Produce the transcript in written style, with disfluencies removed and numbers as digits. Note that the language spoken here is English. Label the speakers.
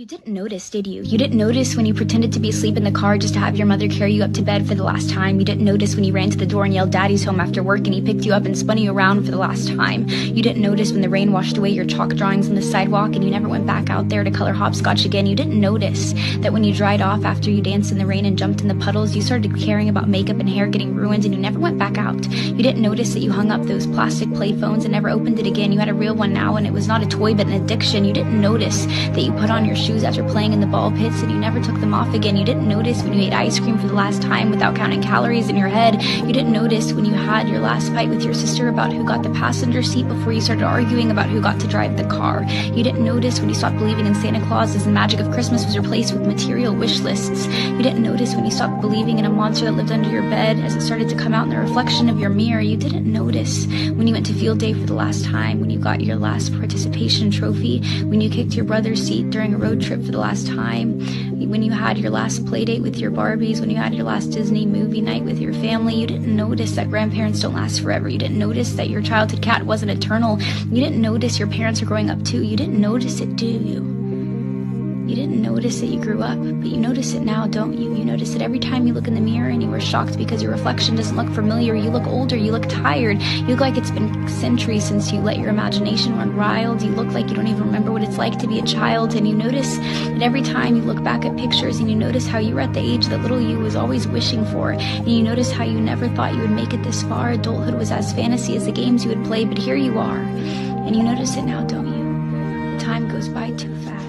Speaker 1: You didn't notice, did you? You didn't notice when you pretended to be asleep in the car just to have your mother carry you up to bed for the last time. You didn't notice when you ran to the door and yelled "Daddy's home" after work and he picked you up and spun you around for the last time. You didn't notice when the rain washed away your chalk drawings on the sidewalk and you never went back out there to color hopscotch again. You didn't notice that when you dried off after you danced in the rain and jumped in the puddles, you started caring about makeup and hair getting ruined and you never went back out. You didn't notice that you hung up those plastic play phones and never opened it again. You had a real one now and it was not a toy but an addiction. You didn't notice that you put on your shoes after playing in the ball pits and you never took them off again. You didn't notice when you ate ice cream for the last time without counting calories in your head. You didn't notice when you had your last fight with your sister about who got the passenger seat before you started arguing about who got to drive the car. You didn't notice when you stopped believing in Santa Claus as the magic of Christmas was replaced with material wish lists. You didn't notice when you stopped believing in a monster that lived under your bed as it started to come out in the reflection of your mirror. You didn't notice when you went to field day for the last time, when you got your last participation trophy, when you kicked your brother's seat during a road trip for the last time, when you had your last play date with your Barbies, when you had your last Disney movie night with your family. You didn't notice that grandparents don't last forever. You didn't notice that your childhood cat wasn't eternal. You didn't notice your parents are growing up too. You didn't notice it, do you? You didn't notice that you grew up, but you notice it now, don't you? You notice it every time you look in the mirror and you were shocked because your reflection doesn't look familiar. You look older, you look tired, you look like it's been centuries since you let your imagination run wild. You look like you don't even remember what it's like to be a child, and you notice that every time you look back at pictures and you notice how you were at the age that little you was always wishing for, and you notice how you never thought you would make it this far. Adulthood was as fantasy as the games you would play, but here you are, and you notice it now, don't you? The time goes by too fast.